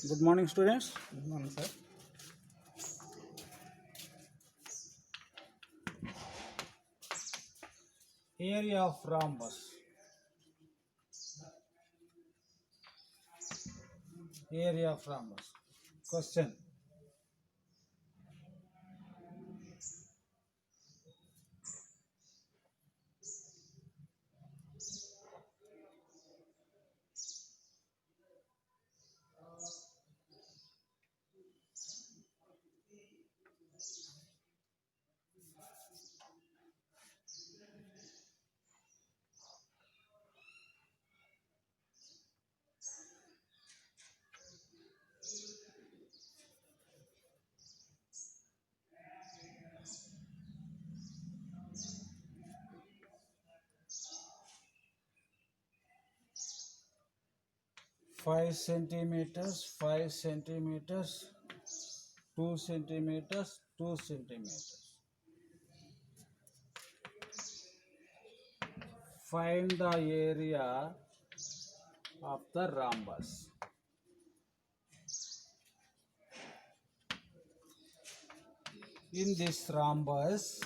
Good morning, students. Good morning, sir. Area of rhombus. Area of rhombus. Question. Five centimeters, 5 centimeters, 2 centimeters, 2 centimeters. Find the area of the rhombus. In this rhombus,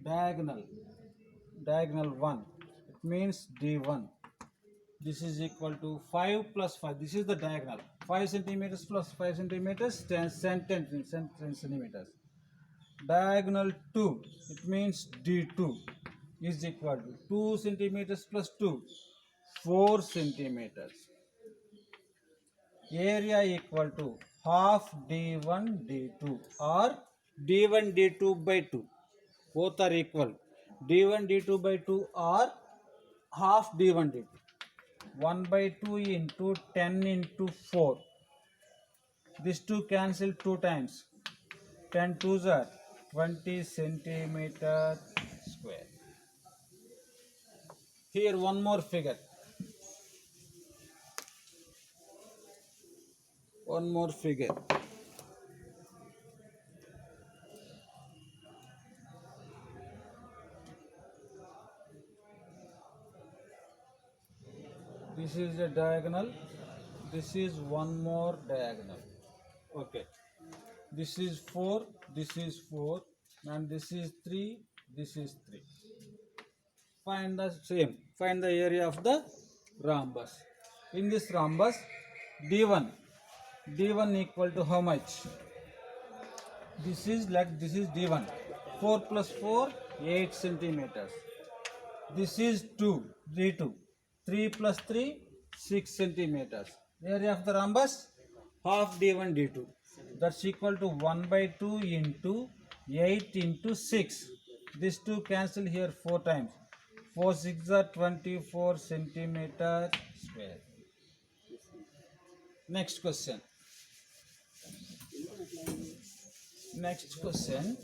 diagonal 1, it means D1. This is equal to 5 plus 5. This is the diagonal. 5 centimeters plus 5 centimeters, 10 centimeters. Diagonal 2, it means D2 is equal to 2 centimeters plus 2, 4 centimeters. Area equal to half D1 D2 or D1 D2 by 2. Both are equal. D1 D2 by 2 or half D1 D2. 1 by 2 into 10 into 4. These two cancel 2 times. 10 twos are 20 centimeter square. Here one more figure. One more figure. This is a diagonal. This is one more diagonal. Okay. This is 4. This is 4. And this is 3. This is 3. Find the same. Find the area of the rhombus. In this rhombus, D1. D1 equal to how much? This is D1. 4 plus 4, 8 centimeters. This is 2, D2. 3 plus 3, 6 centimeters. Area of the rhombus, half D1, D2. That's equal to 1 by 2 into 8 into 6. These two cancel here 4 times. 4 6 are 24 centimeter square. Next question. Next question.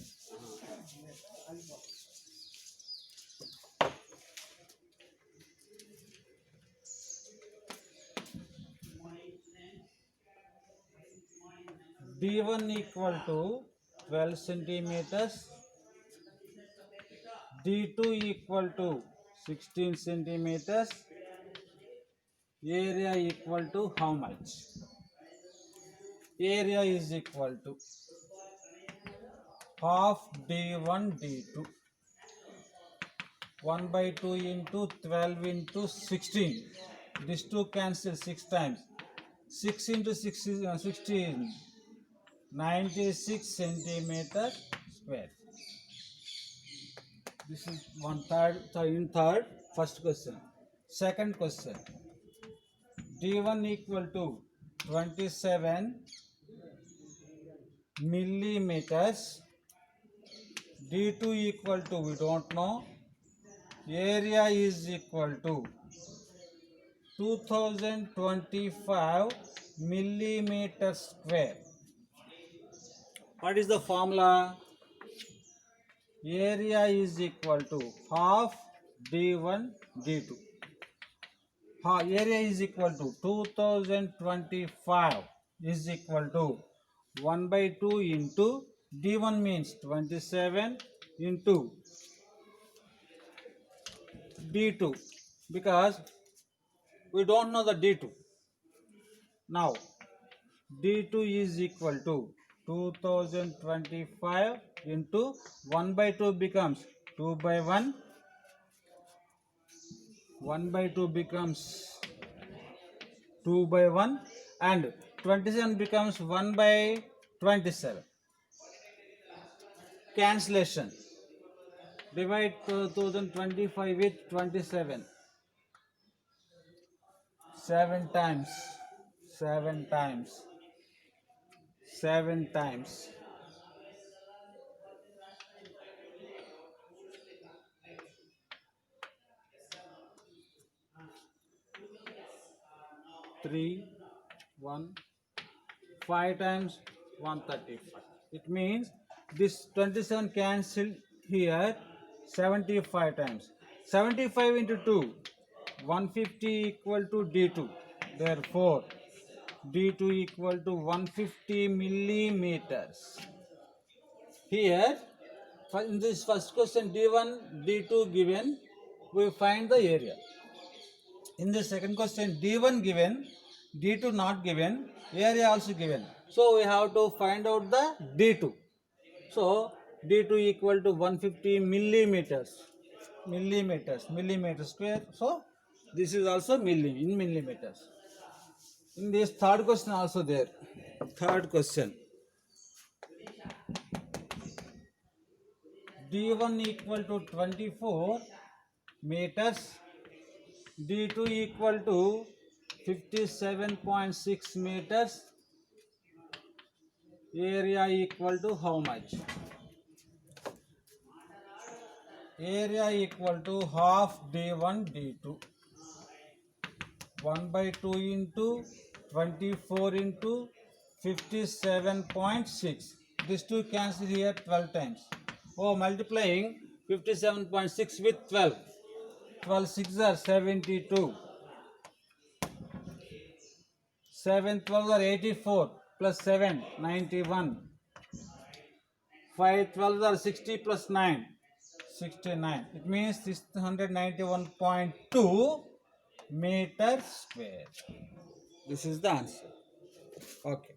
D1 equal to 12 centimeters. D2 equal to 16 centimeters. Area equal to how much? Area is equal to half D1 D2. 1 by 2 into 12 into 16. These two cancel 6 times. 6 into 6 is 16. 96 centimeter square. This is third. First question. Second question. D1 equal to 27 millimeters. D2 equal to, we don't know. Area is equal to 2025 millimeters square. What is the formula? Area is equal to half D1 D2. Area is equal to 2025 is equal to 1 by 2 into D1 means 27 into D2 because we don't know the D2. Now D2 is equal to 2025 into 1 by 2 becomes 2 by 1. 1 by 2 becomes 2 by 1 and 27 becomes 1 by 27. Cancellation. Divide 2025 with 27. 7 times. 7 times. 7 times. 3, 1, 5 times 135. It means this 27 cancelled here 75 times. 75 into 2, 150 equal to D2. Therefore, D2 equal to 150 millimeters. Here, in this first question D1, D2 given, we find the area. In the second question D1 given, D2 not given, area also given. So we have to find out the D2. So D2 equal to 150 millimeters. Millimeter square. So this is also in millimeters. In this third question also there. Third question. D1 equal to 24 meters. D2 equal to 57.6 meters. Area equal to how much? Area equal to half D1 D2. 1 by 2 into 24 into 57.6. These two cancel here 12 times. Oh, multiplying 57.6 with 12. 12 6 are 72. 7 12 are 84 plus 7 91. 5 12 are 60 plus 9 69. It means 691.2 meter square. This is the answer. Okay.